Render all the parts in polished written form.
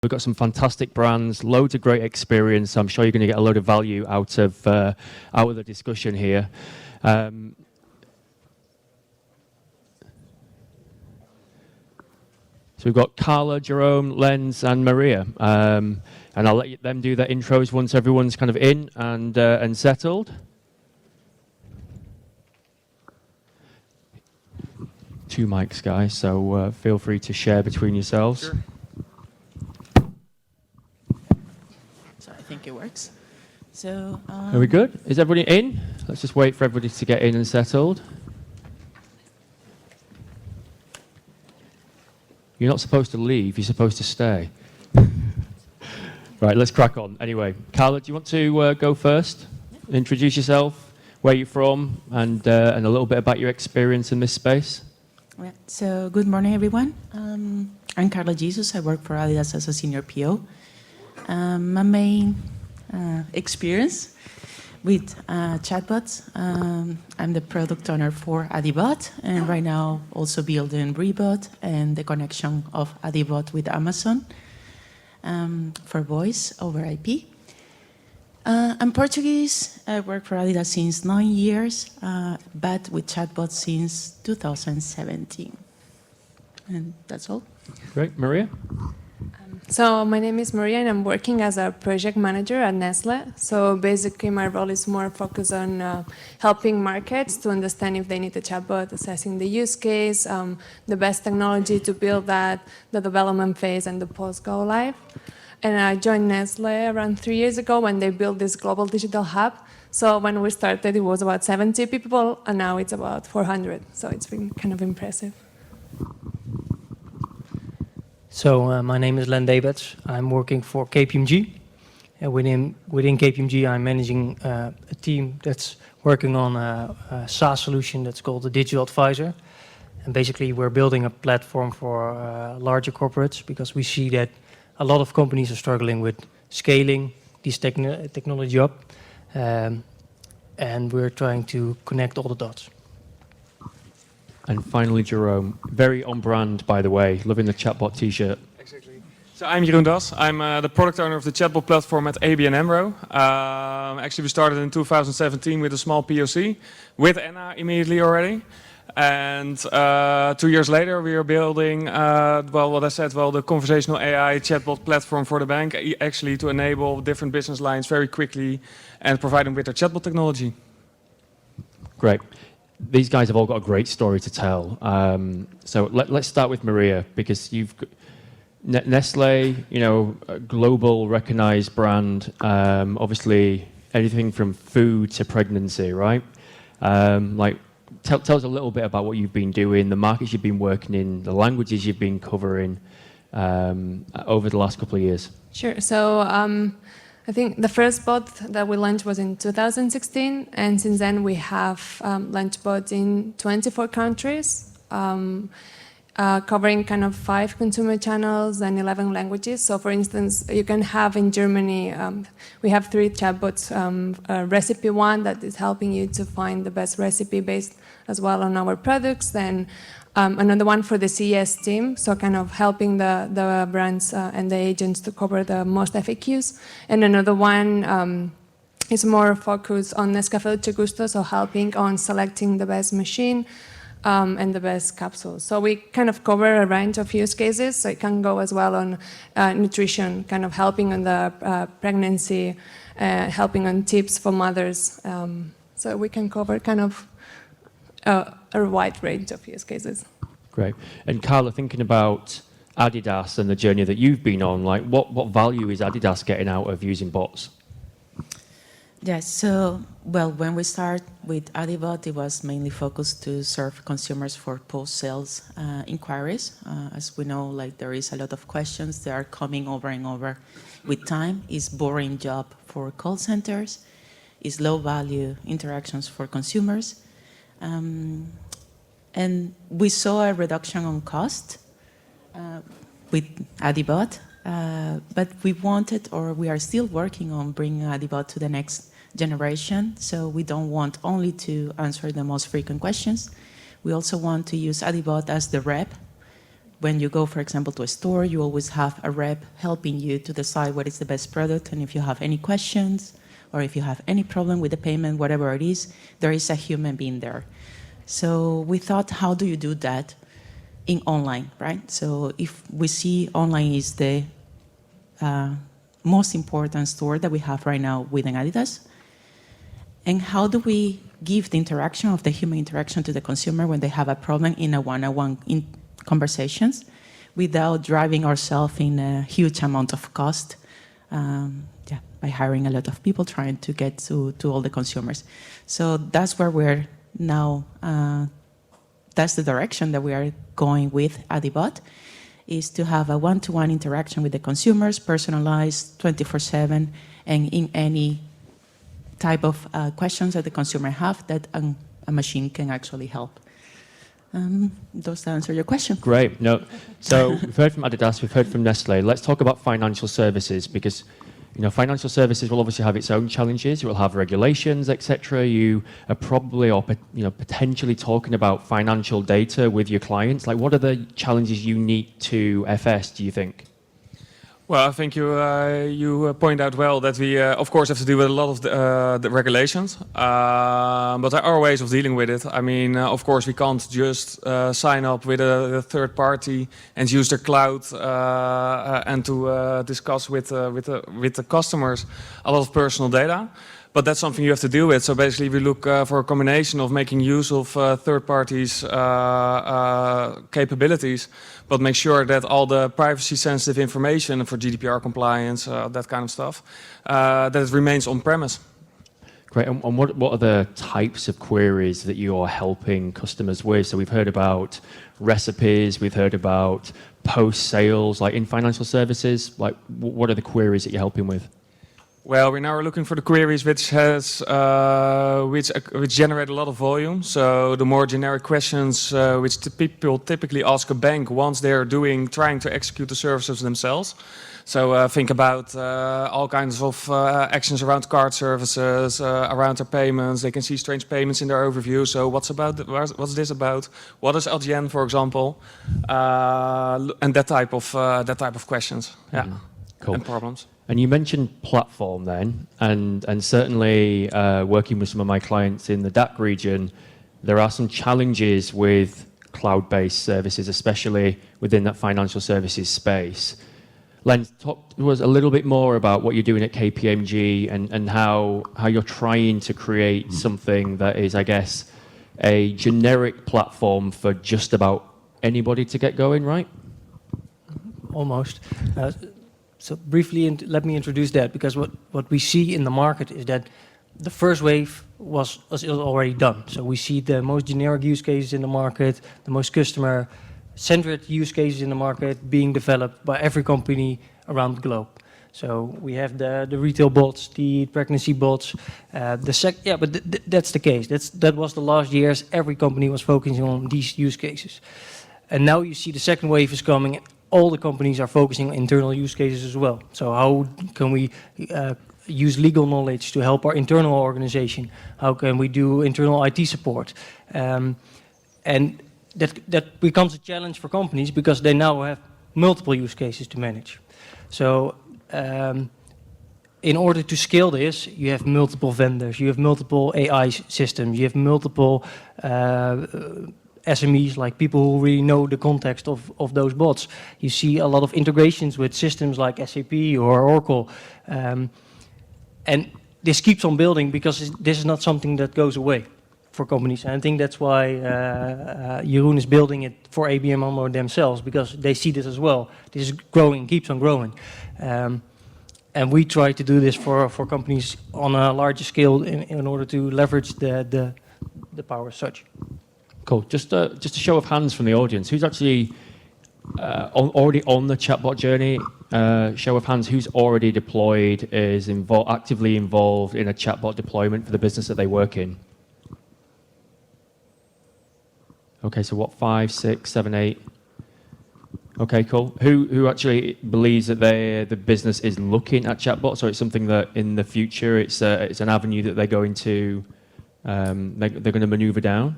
We've got some fantastic brands, loads of great experience. I'm sure you're going to get a load of value out of the discussion here. So we've got Carla, Jerome, Lenz, and Maria. And I'll let them do their intros once everyone's kind of in and settled. Two mics, guys, so feel free to share between yourselves. Sure. So I think it works. So Are we good? Is everybody in? Let's just wait for everybody to get in and settled. You're not supposed to leave, you're supposed to stay. Right, let's crack on. Anyway, Carla, do you want to go first? Yeah. Introduce yourself, where you're from, and a little bit about your experience in this space. Yeah. So good morning, everyone. I'm Carla Jesus. I work for Adidas as a senior PO. My main experience with chatbots. I'm the product owner for Adibot, and right now also building Rebot and the connection of Adibot with Amazon for voice over IP. I'm Portuguese. I work for Adidas since 9 years, but with chatbots since 2017. And that's all. Great. Maria? So my name is Maria, and I'm working as a project manager at Nestle. So basically, my role is more focused on helping markets to understand if they need a chatbot, assessing the use case, the best technology to build that, the development phase, and the post-go live. And I joined Nestle around 3 years ago when they built this global digital hub. So when we started, it was about 70 people, and now it's about 400. So it's been kind of impressive. So my name is Len Debets. I'm working for KPMG. Within KPMG, I'm managing a team that's working on a SaaS solution that's called the Digital Advisor. And basically, we're building a platform for larger corporates because we see that a lot of companies are struggling with scaling this technology up. And we're trying to connect all the dots. And finally, Jerome, very on brand, by the way, loving the chatbot t-shirt. Exactly. So I'm Jeroen Das. I'm the product owner of the chatbot platform at ABN AMRO. Actually, we started in 2017 with a small POC with Anna immediately already. And 2 years later, we are building, the conversational AI chatbot platform for the bank, actually to enable different business lines very quickly and provide them with their chatbot technology. Great. These guys have all got a great story to tell. So let's start with Maria, because you've Nestle, a global recognized brand, obviously anything from food to pregnancy, right? Tell us a little bit about what you've been doing, the markets you've been working in, the languages you've been covering over the last couple of years. Sure. So I think the first bot that we launched was in 2016, and since then we have launched bots in 24 countries, covering kind of 5 consumer channels and 11 languages. So for instance, you can have in Germany, we have 3 chatbots, a recipe one that is helping you to find the best recipe based as well on our products, then another one for the CES team, so kind of helping the brands and the agents to cover the most FAQs. And another one is more focused on Nescafé Dolce Gusto, so helping on selecting the best machine and the best capsules. So we kind of cover a range of use cases, so it can go as well on nutrition, kind of helping on the pregnancy, helping on tips for mothers. So we can cover kind of a wide range of use cases. Great. And Carla, thinking about Adidas and the journey that you've been on, like what value is Adidas getting out of using bots? yes, so when we start with Adibot, it was mainly focused to serve consumers for post-sales inquiries. As we know, there is a lot of questions that are coming over and over with time. It's boring job for call centers. It's low-value interactions for consumers. And we saw a reduction on cost with Adibot, but we wanted, or we are still working on bringing Adibot to the next generation. So we don't want only to answer the most frequent questions. We also want to use Adibot as the rep when you go, for example, to a store, you always have a rep helping you to decide what is the best product, and if you have any questions or if you have any problem with the payment, whatever it is, there is a human being there. So we thought, how do you do that in online, right? So if we see online is the most important store that we have right now within Adidas, and how do we give the interaction of the human interaction to the consumer when they have a problem in a one-on-one conversations without driving ourselves in a huge amount of cost by hiring a lot of people trying to get to all the consumers. So that's where we're now, that's the direction that we are going with Adibot, is to have a one-to-one interaction with the consumers, personalized 24/7, and in any type of questions that the consumer have that a machine can actually help. Does that answer your question? Great. No. So we've heard from Adidas, we've heard from Nestle. Let's talk about financial services, because financial services will obviously have its own challenges. It will have regulations, etc. You are probably or potentially talking about financial data with your clients. Like, what are the challenges unique to FS, do you think? Well, I think you point out well that we, of course, have to deal with a lot of the regulations, but there are ways of dealing with it. I mean, of course, we can't just sign up with a third party and use their cloud and to discuss with the customers a lot of personal data. But that's something you have to deal with. So basically, we look for a combination of making use of third parties' capabilities, but make sure that all the privacy-sensitive information for GDPR compliance, that kind of stuff, that it remains on-premise. Great. And what are the types of queries that you're helping customers with? So we've heard about recipes, we've heard about post-sales, like in financial services. Like, what are the queries that you're helping with? Well, we now are looking for the queries which generate a lot of volume. So the more generic questions which the people typically ask a bank once they're trying to execute the services themselves. So think about all kinds of actions around card services, around their payments. They can see strange payments in their overview. So what's this about? What is LGN, for example? And that type of questions. Yeah, cool. And problems. And you mentioned platform then, and certainly working with some of my clients in the DACH region, there are some challenges with cloud-based services, especially within that financial services space. Len, talk to us a little bit more about what you're doing at KPMG and how you're trying to create something that is, I guess, a generic platform for just about anybody to get going, right? Almost. So briefly, let me introduce that, because what we see in the market is that the first wave was already done. So we see the most generic use cases in the market, the most customer-centered use cases in the market being developed by every company around the globe. So we have the retail bots, the pregnancy bots, but that's the case. That was the last years. Every company was focusing on these use cases, and now you see the second wave is coming. All the companies are focusing on internal use cases as well. So how can we use legal knowledge to help our internal organization? How can we do internal IT support? And that becomes a challenge for companies because they now have multiple use cases to manage. So in order to scale this, you have multiple vendors, you have multiple AI systems, you have multiple SMEs, like people who really know the context of those bots. You see a lot of integrations with systems like SAP or Oracle. And this keeps on building because this is not something that goes away for companies. And I think that's why Jeroen is building it for ABN AMRO themselves, because they see this as well. This is growing, keeps on growing. And we try to do this for companies on a larger scale in order to leverage the power as such. Cool. Just a show of hands from the audience. Who's actually already on the chatbot journey? Show of hands. Who's already deployed, is actively involved in a chatbot deployment for the business that they work in? Okay, so what, 5, 6, 7, 8? Okay, cool. Who actually believes that the business is looking at chatbots, so it's something that in the future it's an avenue that they're going to maneuver down?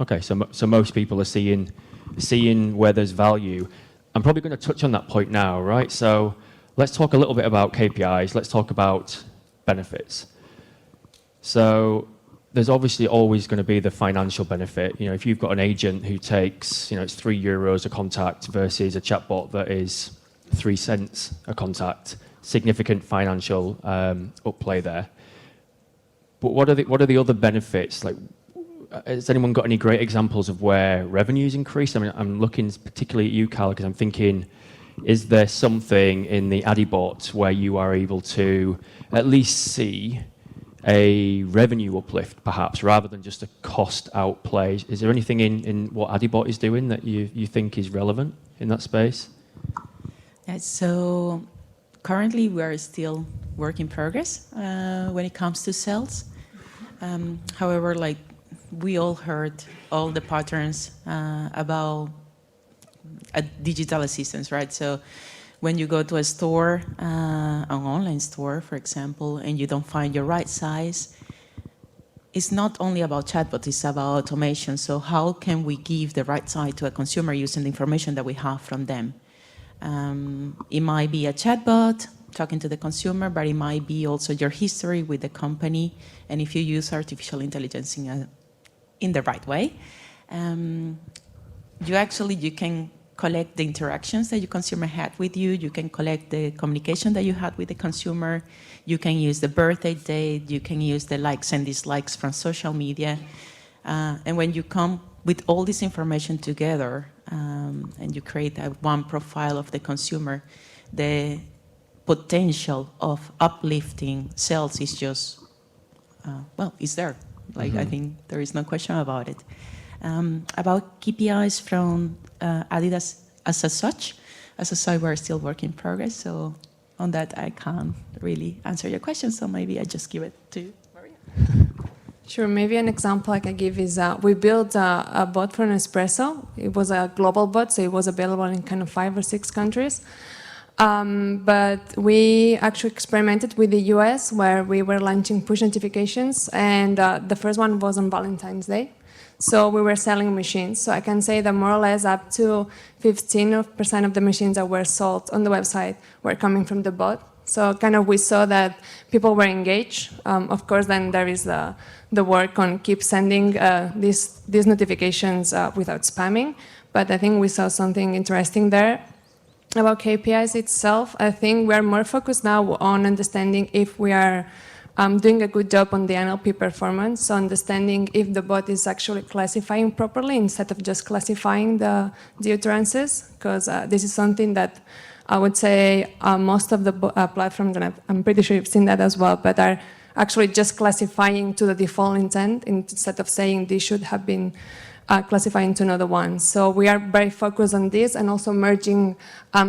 Okay, so most people are seeing where there's value. I'm probably going to touch on that point now, right? So let's talk a little bit about KPIs. Let's talk about benefits. So there's obviously always going to be the financial benefit. You know, if you've got an agent who takes, it's €3 a contact versus a chatbot that is 3 cents a contact, significant financial upplay there. But what are the other benefits? Like, has anyone got any great examples of where revenue's increased? I mean, I'm looking particularly at you, Cal, because I'm thinking, is there something in the Adibot where you are able to at least see a revenue uplift, perhaps, rather than just a cost outplay? Is there anything in what Adibot is doing that you think is relevant in that space? So currently we are still work in progress when it comes to sales. However, like we all heard all the patterns about a digital assistants, right? So when you go to a store, an online store, for example, and you don't find your right size, it's not only about chatbot, it's about automation. So how can we give the right size to a consumer using the information that we have from them? It might be a chatbot talking to the consumer, but it might be also your history with the company. And if you use artificial intelligence in the right way, you can collect the interactions that your consumer had with you. You can collect the communication that you had with the consumer. You can use the birthday date. You can use the likes and dislikes from social media. And when you come with all this information together and you create one profile of the consumer, the potential of uplifting sales is just, it's there. Like, I think there is no question about it. About KPIs from Adidas as such, we're still work in progress. So on that, I can't really answer your question. So maybe I just give it to Maria. Sure, maybe an example I can give is we built a bot for Nespresso. It was a global bot, so it was available in kind of 5 or 6 countries. But we actually experimented with the US where we were launching push notifications, and the first one was on Valentine's Day. So we were selling machines. So I can say that more or less up to 15% of the machines that were sold on the website were coming from the bot. So kind of we saw that people were engaged. Of course, then there is the work on keep sending these notifications without spamming. But I think we saw something interesting there. About KPIs itself, I think we are more focused now on understanding if we are doing a good job on the NLP performance, so understanding if the bot is actually classifying properly instead of just classifying the utterances, because this is something that I would say most of the platforms, and I'm pretty sure you've seen that as well, but are actually just classifying to the default intent instead of saying this should have been classifying to another one. So we are very focused on this and also merging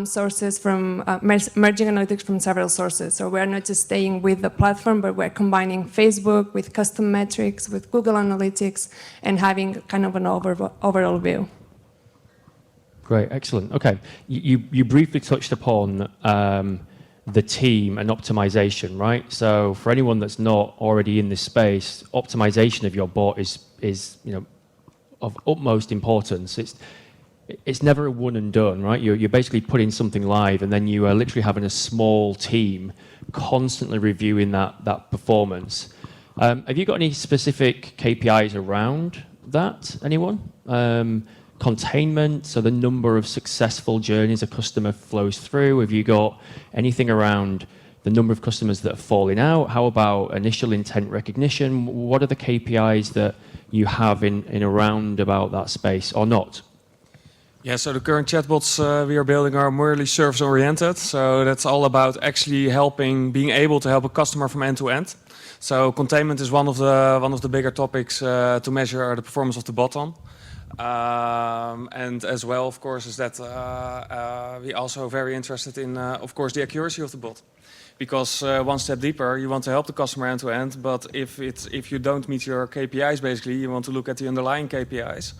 sources from, merging analytics from several sources. So we're not just staying with the platform, but we're combining Facebook with custom metrics, with Google Analytics, and having kind of an overall view. Great, excellent. Okay, you briefly touched upon the team and optimization, right? So for anyone that's not already in this space, optimization of your bot is of utmost importance. It's never a one and done, right? You're basically putting something live, and then you are literally having a small team constantly reviewing that performance. Have you got any specific KPIs around that? Anyone? Containment, so the number of successful journeys a customer flows through. Have you got anything around the number of customers that are falling out? How about initial intent recognition? What are the KPIs that you have in around about that space or not? Yeah, so the current chatbots we are building are merely service-oriented. So that's all about actually being able to help a customer from end to end. So containment is one of the bigger topics to measure the performance of the bot on. And as well, of course, is that we also very interested in, of course, the accuracy of the bot. because one step deeper, you want to help the customer end to end, but if you don't meet your KPIs, basically, you want to look at the underlying KPIs.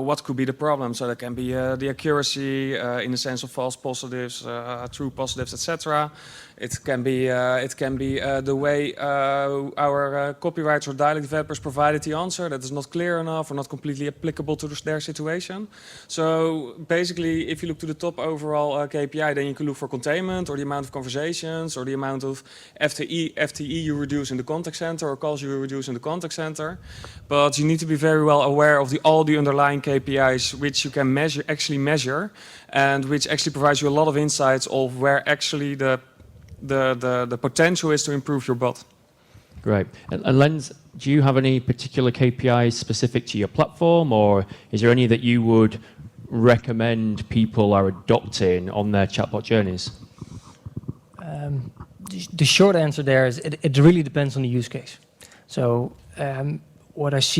What could be the problem? So that can be the accuracy in the sense of false positives, true positives, etc. It can be the way our copywriters or dialect developers provided the answer that is not clear enough or not completely applicable to their situation. So basically, if you look to the top overall KPI, then you can look for containment or the amount of conversations or the amount of FTE you reduce in the contact center or calls you reduce in the contact center. But you need to be very well aware of all the underlying KPIs which you can actually measure and which actually provides you a lot of insights of where actually the potential is to improve your bot. Great. And Lens, do you have any particular KPIs specific to your platform, or is there any that you would recommend people are adopting on their chatbot journeys? The short answer there is it really depends on the use case. So what I see